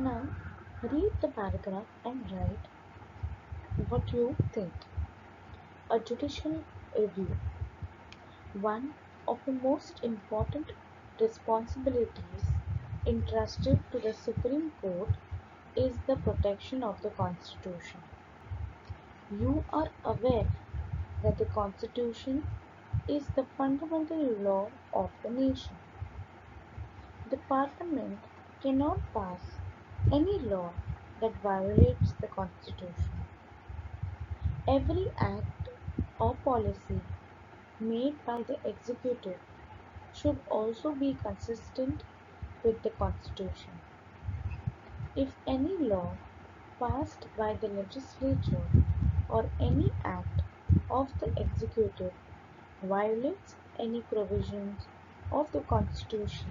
Now, read the paragraph and write what you think. A judicial review. One of the most important responsibilities entrusted to the Supreme Court is the protection of the Constitution. You are aware that the Constitution is the fundamental law of the nation. The Parliament cannot pass any law that violates the Constitution. Every act or policy made by the executive should also be consistent with the Constitution. If any law passed by the legislature or any act of the executive violates any provisions of the Constitution,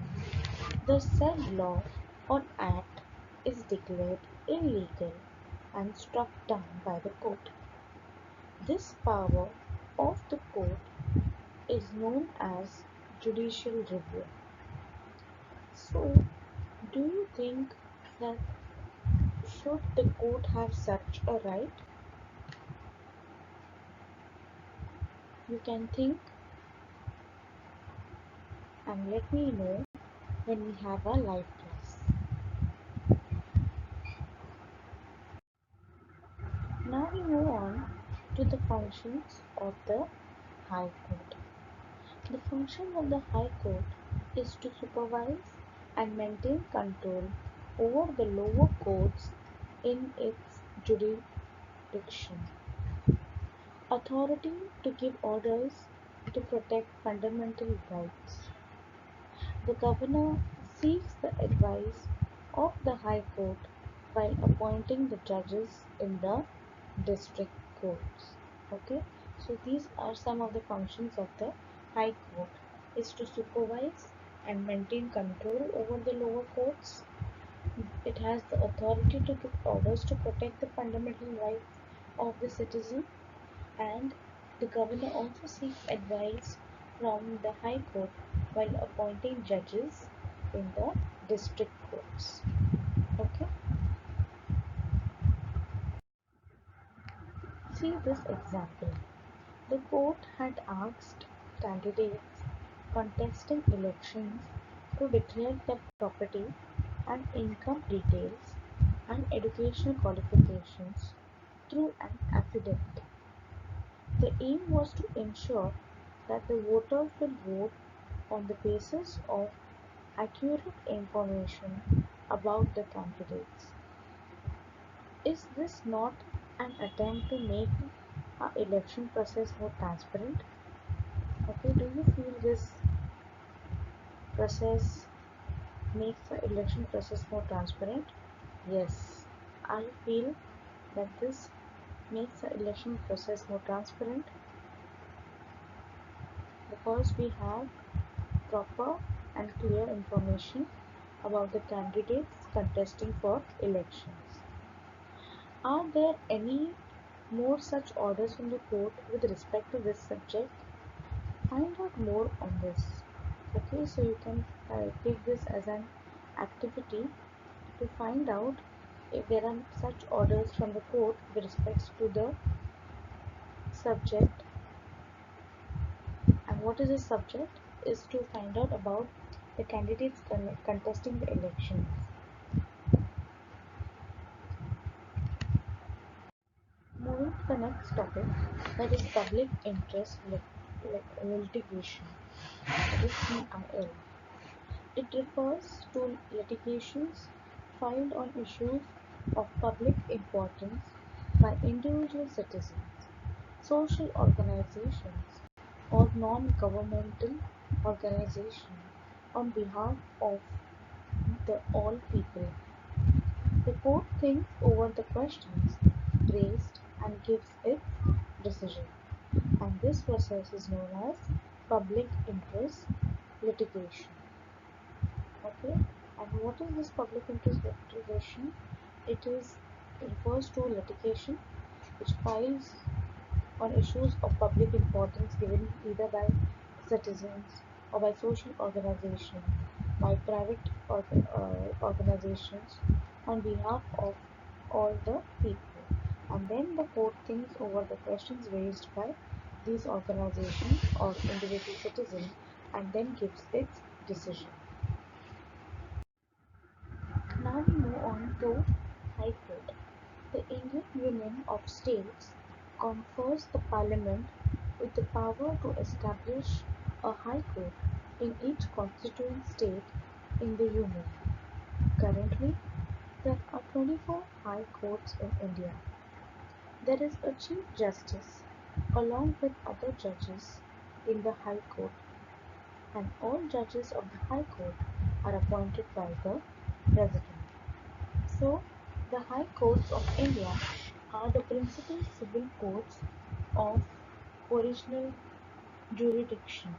the said law or act is declared illegal and struck down by the court. This power of the court is known as judicial review. So, do you think that should the court have such a right? You can think and let me know when we have our live class. Now we move on to the functions of the High Court. The function of the High Court is to supervise and maintain control over the lower courts in its jurisdiction. Authority to give orders to protect fundamental rights. The governor seeks the advice of the High Court while appointing the judges in the district courts. Okay, so these are some of the functions of the High Court: is to supervise and maintain control over the lower courts. It has the authority to give orders to protect the fundamental rights of the citizen, and the governor also seeks advice from the High Court while appointing judges in the district courts. Okay, see this example. The court had asked candidates contesting elections to declare their property and income details and educational qualifications through an affidavit. The aim was to ensure that the voters will vote on the basis of accurate information about the candidates. Is this not an attempt to make our election process more transparent? Okay, do you feel this process makes the election process more transparent? Yes, I feel that this makes the election process more transparent because we have proper and clear information about the candidates contesting for elections. Are there any more such orders from the court with respect to this subject? Find out more on this. Okay, so you can take this as an activity to find out if there are such orders from the court with respect to the subject. And what is the subject is to find out about the candidates contesting the elections. Moving to the next topic, that is public interest litigation, that is PIL. It refers to litigations filed on issues of public importance by individual citizens, social organizations, or non-governmental organizations on behalf of the all people. The court thinks over the questions raised and gives its decision, and this process is known as public interest litigation. Okay, and what is this public interest litigation? It refers to litigation which files on issues of public importance given either by citizens or by social organizations, by private organizations, on behalf of all the people. And then the court thinks over the questions raised by these organizations or individual citizens and then gives its decision. Now we move on to High Court. The Indian Union of States confers the Parliament with the power to establish a High Court in each constituent state in the Union. Currently, there are 24 High Courts in India. There is a Chief Justice along with other judges in the High Court, and all judges of the High Court are appointed by the President. So, the High Courts of India are the principal civil courts of original jurisdiction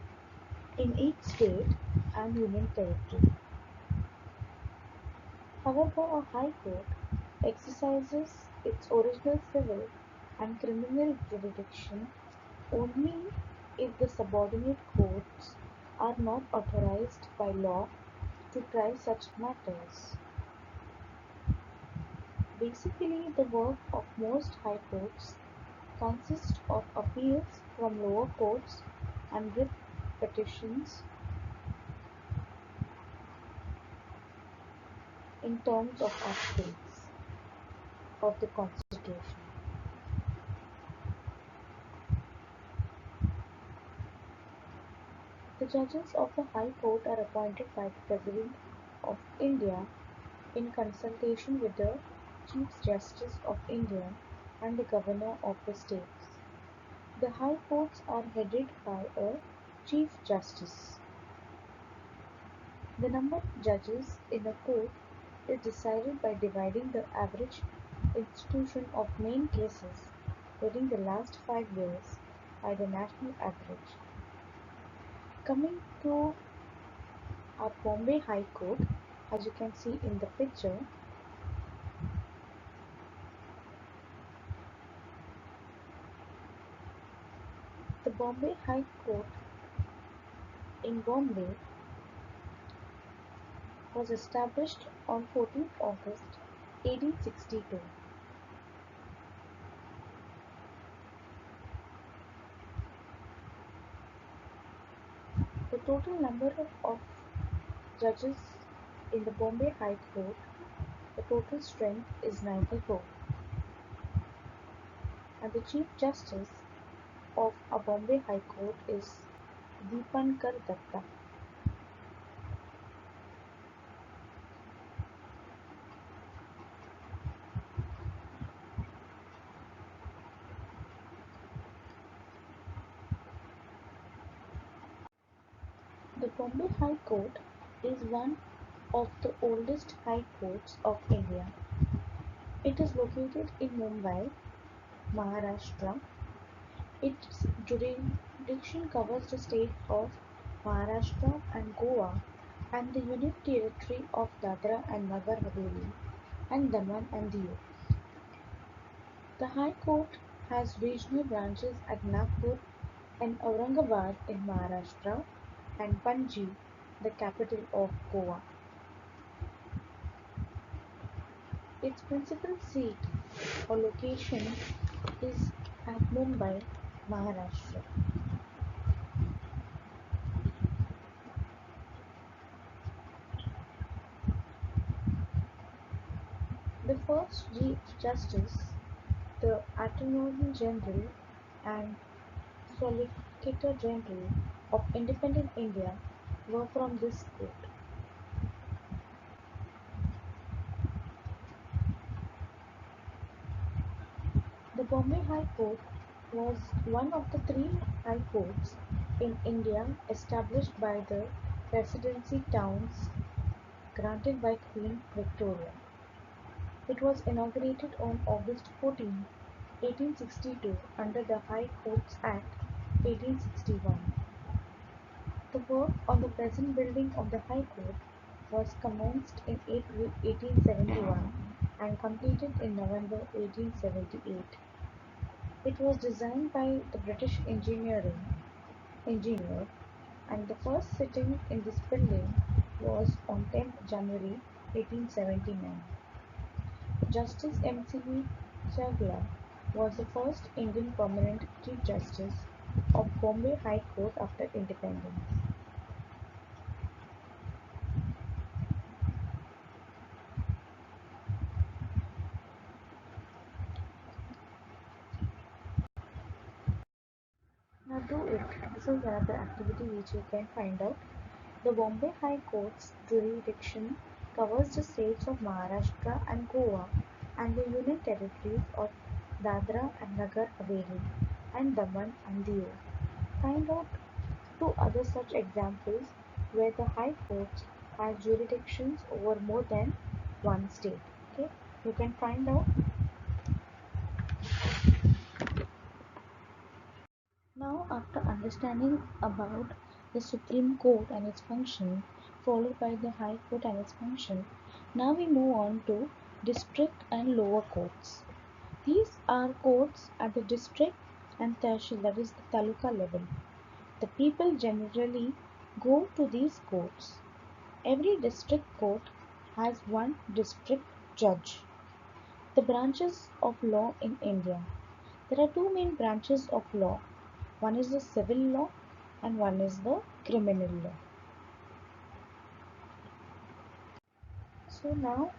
in each state and union territory. However, a High Court exercises its original civil and criminal jurisdiction only if the subordinate courts are not authorized by law to try such matters. Basically, the work of most high courts consists of appeals from lower courts and writ petitions in terms of articles of the Constitution. The judges of the High Court are appointed by the President of India in consultation with the Chief Justice of India and the Governor of the states. The High Courts are headed by a Chief Justice. The number of judges in a court is decided by dividing the average institution of main cases during the last 5 years by the national average. Coming to our Bombay High Court, as you can see in the picture, the Bombay High Court in Bombay was established on 14th August 1862. The total number of judges in the Bombay High Court, the total strength is 94, and the Chief Justice of a Bombay High Court is Deepankar Datta. The Bombay High Court is one of the oldest high courts of India. It is located in Mumbai, Maharashtra. Its jurisdiction covers the state of Maharashtra and Goa and the Union Territory of Dadra and Nagar Haveli and Daman and Diu. The High Court has regional branches at Nagpur and Aurangabad in Maharashtra and Panji, the capital of Goa. Its principal seat or location is at Mumbai, Maharashtra. The first Chief Justice, the Attorney General and Solicitor General of independent India were from this court. The Bombay High Court was one of the three high courts in India established by the Presidency towns granted by Queen Victoria. It was inaugurated on August 14, 1862 under the High Courts Act 1861. The work on the present building of the High Court was commenced in April 1871 and completed in November 1878. It was designed by the British engineer, and the first sitting in this building was on 10th January 1879. Justice M.C.V. Chagla was the first Indian permanent Chief Justice of Bombay High Court after independence. Now do it. This is another activity which you can find out. The Bombay High Court's jurisdiction covers the states of Maharashtra and Goa and the Union Territories of Dadra and Nagar Haveli and Daman and Diu. Find out two other such examples where the High Court has jurisdictions over more than one state. Okay, you can find out. Now, after understanding about the Supreme Court and its function, followed by the High Court and its function, now we move on to district and lower courts. These are courts at the district and tahsil, that is the taluka level. The people generally go to these courts. Every district court has one district judge. The branches of law in India. There are two main branches of law. One is the civil law and one is the criminal law. So now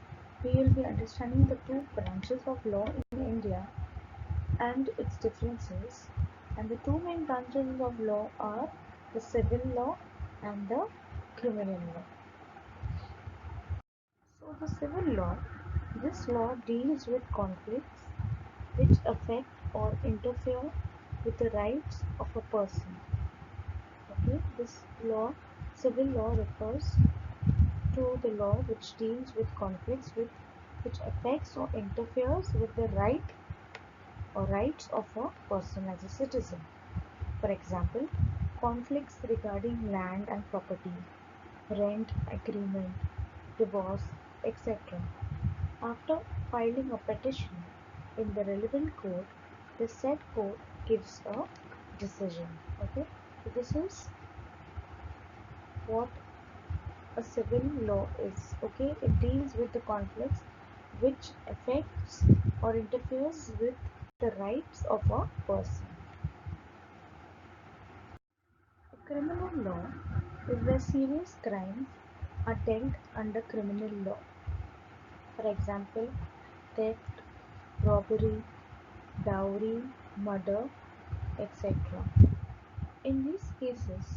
we will be understanding the two branches of law in India and its differences. And the two main branches of law are the civil law and the criminal law. So the civil law, this law deals with conflicts which affect or interfere with the rights of a person. Okay, this law, civil law, refers to the law which deals with conflicts which affects or interferes with the right or rights of a person as a citizen. For example, conflicts regarding land and property, rent agreement, divorce, etc. After filing a petition in the relevant court, the said court gives a decision. Okay, so this is what a civil law is. Okay, it deals with the conflicts which affects or interferes with the rights of a person. A criminal law is where serious crimes are dealt under criminal law. For example, theft, robbery, dowry, murder, etc. In these cases,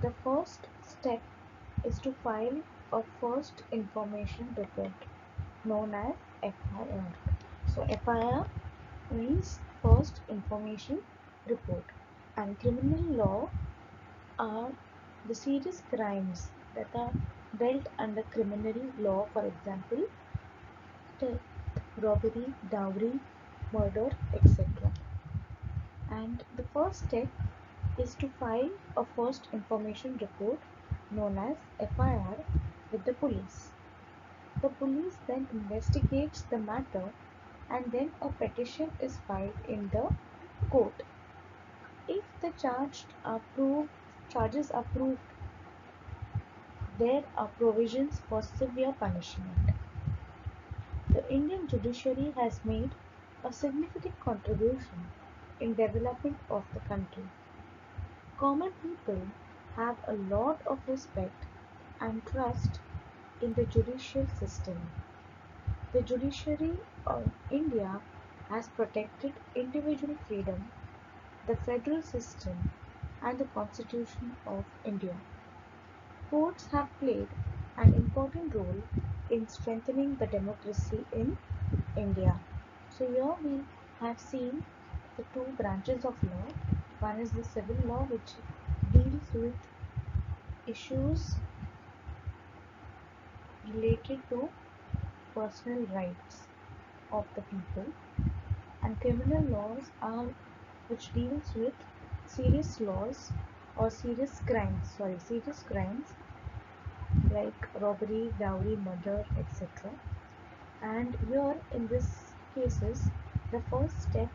the first step is to file a first information report known as FIR. So FIR means first information report, and criminal law are the serious crimes that are dealt under criminal law, for example, theft, robbery, dowry, murder, etc. And the first step is to file a first information report known as FIR with the police. The police then investigates the matter and then a petition is filed in the court. If the charges are proved, there are provisions for severe punishment. The Indian judiciary has made a significant contribution in development of the country. Common people have a lot of respect and trust in the judicial system. The judiciary of India has protected individual freedom, the federal system, and the Constitution of India. Courts have played an important role in strengthening the democracy in India. So here we have seen the two branches of law. One is the civil law, which deals with issues related to personal rights of the people, and criminal laws are which deals with serious laws or serious crimes like robbery, dowry, murder, etc. And here in this cases, the first step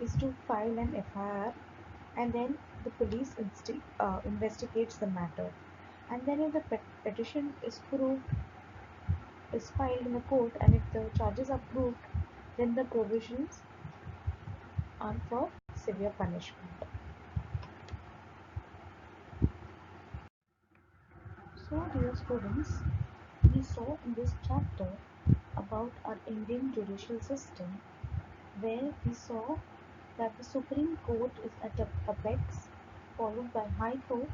is to file an FIR, and then the police investigates the matter. And then if the petition is proved is filed in the court and if the charges are proved, then the provisions are for severe punishment. So, dear students, we saw in this chapter about our Indian judicial system, where we saw that the Supreme Court is at the apex, followed by High Court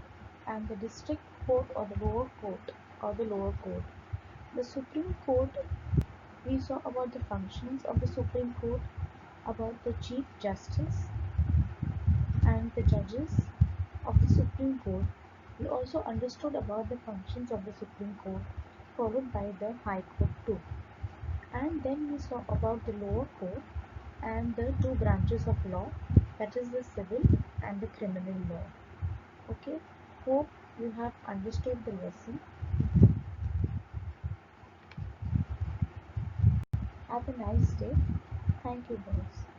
and the District Court or the lower court The Supreme Court, we saw about the functions of the Supreme Court, about the Chief Justice and the judges of the Supreme Court. We also understood about the functions of the Supreme Court, followed by the High Court too. And then we saw about the lower court and the two branches of law, that is the civil and the criminal law. Okay, hope you have understood the lesson. Have a nice day. Thank you, guys.